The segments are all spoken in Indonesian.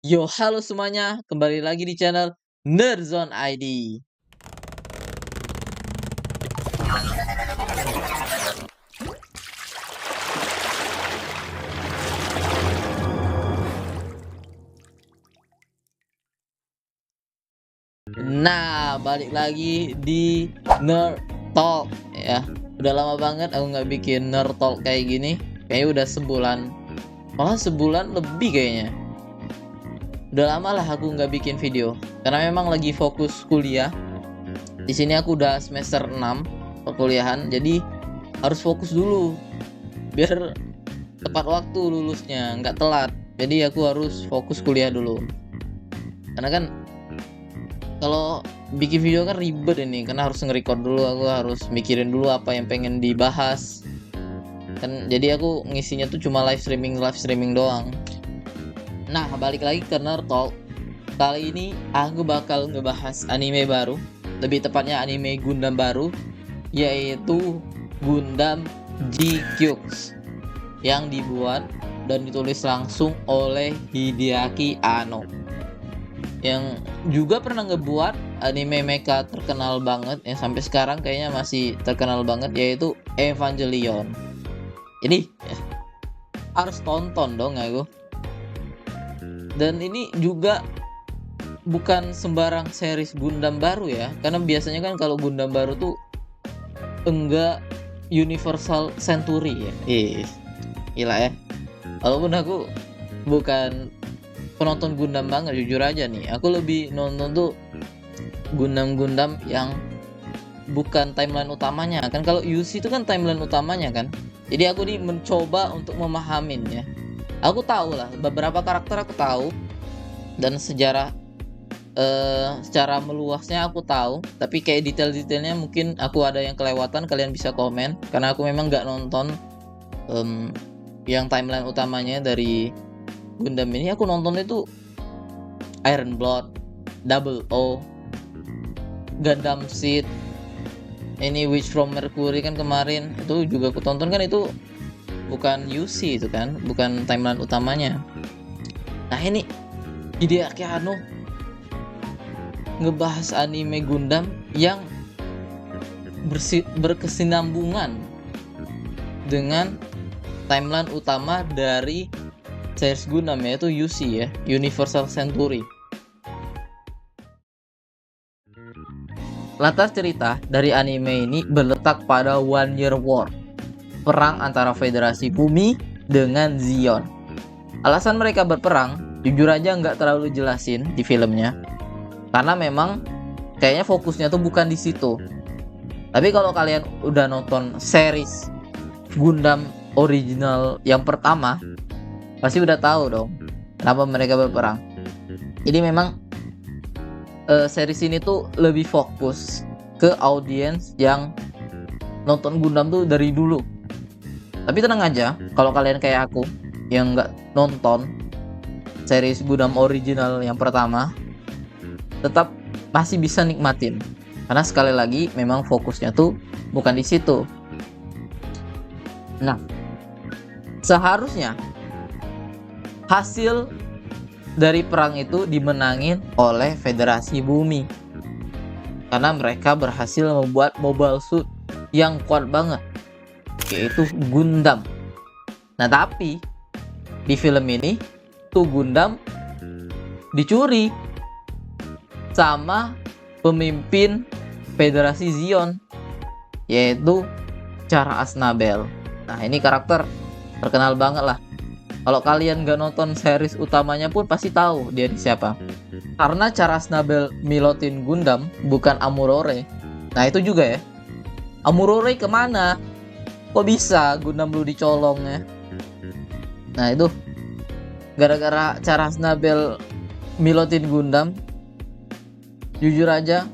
Yo, halo semuanya, kembali lagi di channel Nerdzone ID. Nah, balik lagi di Nerd Talk ya. Udah lama banget aku nggak bikin Nerd Talk kayak gini. Kayaknya udah sebulan, malah sebulan lebih kayaknya. Udah lama lah aku nggak bikin video, karena memang lagi fokus kuliah. Di sini aku udah semester 6 perkuliahan, jadi harus fokus dulu biar tepat waktu lulusnya, nggak telat. Jadi aku harus fokus kuliah dulu. Karena kan kalau bikin video kan ribet ini, karena harus nge-record dulu, aku harus mikirin dulu apa yang pengen dibahas. Kan jadi aku ngisinya tuh cuma live streaming doang. Nah, balik lagi ke Nerd Talk. Kali ini aku bakal ngebahas anime baru, lebih tepatnya anime Gundam baru, yaitu Gundam G-Kyoks yang dibuat dan ditulis langsung oleh Hideaki Anno, yang juga pernah ngebuat anime mecha terkenal banget yang sampai sekarang kayaknya masih terkenal banget, yaitu Evangelion. Ini harus tonton dong aku. Dan ini juga bukan sembarang series Gundam baru ya, karena biasanya kan kalau Gundam baru tuh enggak Universal Century ya. Gila ya. Walaupun aku bukan penonton Gundam banget, jujur aja nih, aku lebih nonton tuh Gundam yang bukan timeline utamanya kan. Kalau UC itu kan timeline utamanya kan, jadi aku nih mencoba untuk memahamin ya. Aku tahu lah beberapa karakter, aku tahu, dan sejarah secara meluasnya aku tahu, tapi kayak detail-detailnya mungkin aku ada yang kelewatan, kalian bisa komen, karena aku memang nggak nonton yang timeline utamanya dari Gundam ini. Aku nonton itu Iron Blood, Double O, Gundam Seed, ini Witch from Mercury kan kemarin, itu juga aku tonton kan. Itu bukan UC itu kan, bukan timeline utamanya. Nah ini Hideaki Anno ngebahas anime Gundam yang berkesinambungan dengan timeline utama dari series Gundam, yaitu UC ya, Universal Century. Latar cerita dari anime ini berletak pada One Year War, perang antara Federasi Bumi dengan Zeon. Alasan mereka berperang jujur aja nggak terlalu jelasin di filmnya, karena memang kayaknya fokusnya tuh bukan di situ. Tapi kalau kalian udah nonton series Gundam original yang pertama, pasti udah tahu dong kenapa mereka berperang. Jadi memang series ini tuh lebih fokus ke audiens yang nonton Gundam tuh dari dulu. Tapi tenang aja, kalau kalian kayak aku yang nggak nonton series Gundam original yang pertama, tetap masih bisa nikmatin, karena sekali lagi memang fokusnya tuh bukan di situ. Nah, seharusnya hasil dari perang itu dimenangin oleh Federasi Bumi, karena mereka berhasil membuat mobile suit yang kuat banget, yaitu Gundam. Nah, tapi di film ini tuh Gundam dicuri sama pemimpin Federasi Zeon, yaitu Char Aznable. Nah, ini karakter terkenal banget lah. Kalau kalian gak nonton series utamanya pun pasti tahu dia siapa. Karena Char Aznable milotin Gundam, bukan Amurore. Nah, itu juga ya, Amurore kemana? Kok bisa Gundam lu dicolong ya? Nah, itu gara-gara Char Aznable milotin Gundam, jujur aja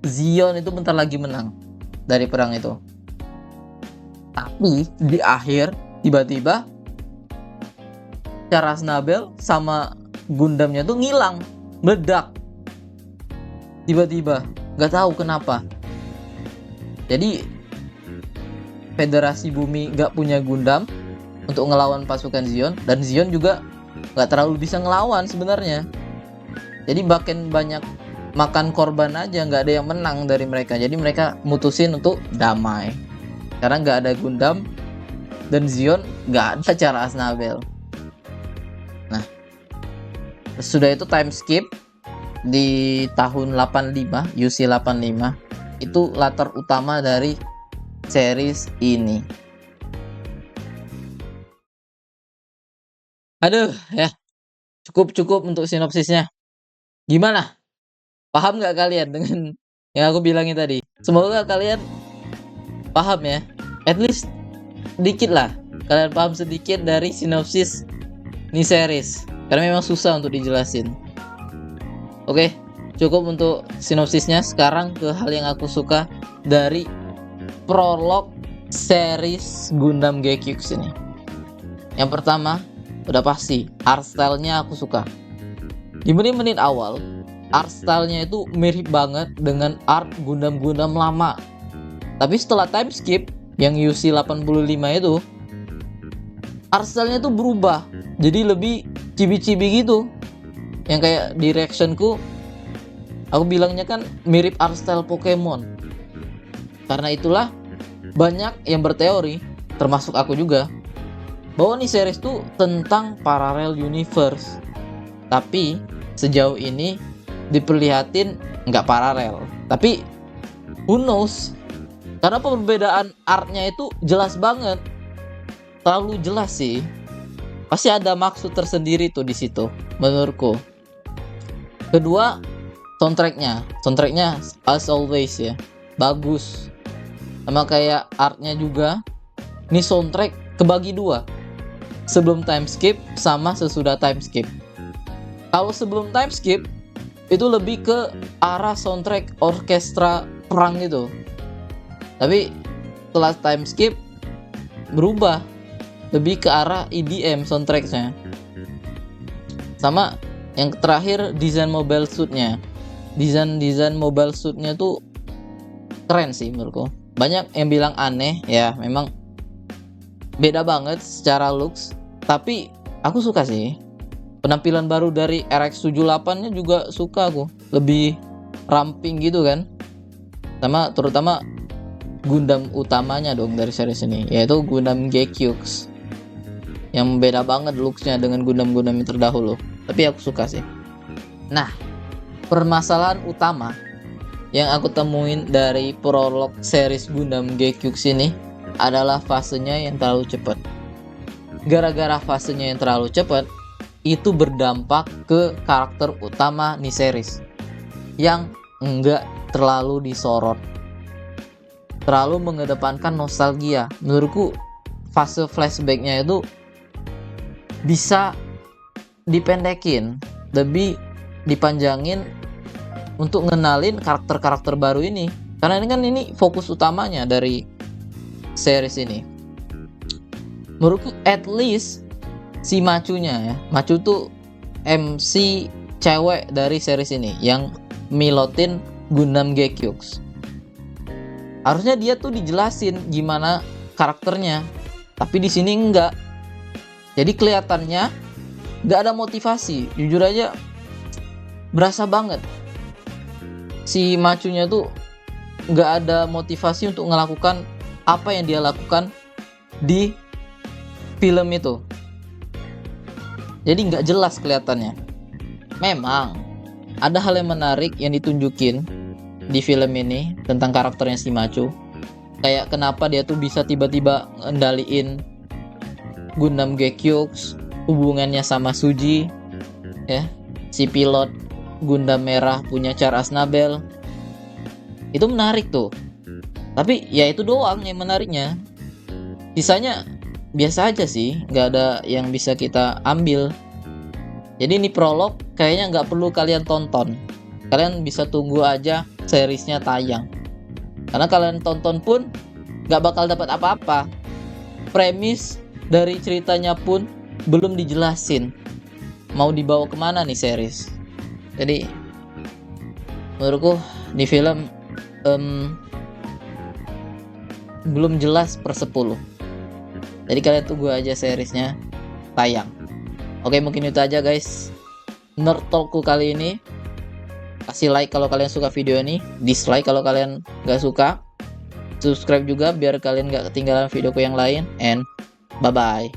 Zeon itu bentar lagi menang dari perang itu. Tapi di akhir tiba-tiba Char Aznable sama Gundamnya tuh ngilang, meledak tiba-tiba, nggak tahu kenapa. Jadi Federasi Bumi nggak punya Gundam untuk ngelawan pasukan Zeon, dan Zeon juga nggak terlalu bisa ngelawan sebenarnya. Jadi makin banyak makan korban aja, nggak ada yang menang dari mereka. Jadi mereka mutusin untuk damai karena nggak ada Gundam dan Zion, nggak ada cara Asnabel. Nah, sudah itu time skip di tahun 85, UC 85. Itu latar utama dari series ini. Aduh, ya. Cukup untuk sinopsisnya. Gimana? Paham nggak kalian dengan yang aku bilangin tadi? Semoga kalian paham ya. At least dikit lah. Kalian paham sedikit dari sinopsis ini series. Karena memang susah untuk dijelasin. Oke, cukup untuk sinopsisnya. Sekarang ke hal yang aku suka dari prolog series Gundam Gekyux ini. Yang pertama, udah pasti art style-nya aku suka. Di menit-menit awal, art style-nya itu mirip banget dengan art Gundam-Gundam lama. Tapi setelah time skip yang UC 85 itu, art style-nya tuh berubah. Jadi lebih chibi-chibi gitu. Yang kayak di reactionku, aku bilangnya kan mirip art style Pokemon. Karena itulah banyak yang berteori, termasuk aku juga, bahwa nih series tuh tentang parallel universe. Tapi sejauh ini diperlihatin nggak paralel. Tapi who knows? Karena perbedaan artnya itu jelas banget, terlalu jelas sih. Pasti ada maksud tersendiri tuh di situ, menurutku. Kedua, soundtracknya as always ya, bagus. Sama kayak artnya juga. Ini soundtrack kebagi dua, sebelum time skip sama sesudah time skip. Kalau sebelum time skip itu lebih ke arah soundtrack orkestra perang gitu. Tapi setelah time skip berubah lebih ke arah EDM soundtracknya. Sama yang terakhir, desain mobile suitnya. Desain mobile suitnya tuh keren sih menurutku. Banyak yang bilang aneh ya, memang beda banget secara looks. Tapi aku suka sih. Penampilan baru dari RX-78-nya juga suka aku. Lebih ramping gitu kan. Sama terutama Gundam utamanya dong dari series ini, yaitu Gundam Gekyux. Yang beda banget looksnya dengan Gundam-Gundam yang terdahulu. Tapi aku suka sih. Nah, permasalahan utama yang aku temuin dari prolog series Gundam Gekyux ini adalah fasenya yang terlalu cepat. Gara-gara fasenya yang terlalu cepat, itu berdampak ke karakter utama nih series yang enggak terlalu disorot, terlalu mengedepankan nostalgia. Menurutku fase flashbacknya itu bisa dipendekin, lebih dipanjangin untuk ngenalin karakter-karakter baru ini. Karena ini kan fokus utamanya dari series ini. Menurutku at least si Machunya ya. Machu tuh MC cewek dari series ini yang milotin Gundam Gekyux. Harusnya dia tuh dijelasin gimana karakternya. Tapi di sini enggak. Jadi kelihatannya nggak ada motivasi. Jujur aja berasa banget si Machunya tuh nggak ada motivasi untuk melakukan apa yang dia lakukan di film itu. Jadi nggak jelas kelihatannya. Memang ada hal yang menarik yang ditunjukin di film ini tentang karakternya si Machu. Kayak kenapa dia tuh bisa tiba-tiba ngendaliin Gundam Gekyux, hubungannya sama Suji ya, si pilot Gundam merah punya Char Aznable. Itu menarik tuh. Tapi ya itu doang yang menariknya. Sisanya biasa aja sih, nggak ada yang bisa kita ambil. Jadi ini prolog kayaknya nggak perlu kalian tonton. Kalian bisa tunggu aja seriesnya tayang. Karena kalian tonton pun nggak bakal dapat apa-apa. Premis dari ceritanya pun belum dijelasin mau dibawa kemana nih series. Jadi menurutku di film belum jelas per 10. Jadi kalian tunggu aja seriesnya tayang. Oke, mungkin itu aja guys Nerd Talkku kali ini. Kasih like kalau kalian suka video ini, dislike kalau kalian nggak suka, subscribe juga biar kalian nggak ketinggalan videoku yang lain, and bye bye.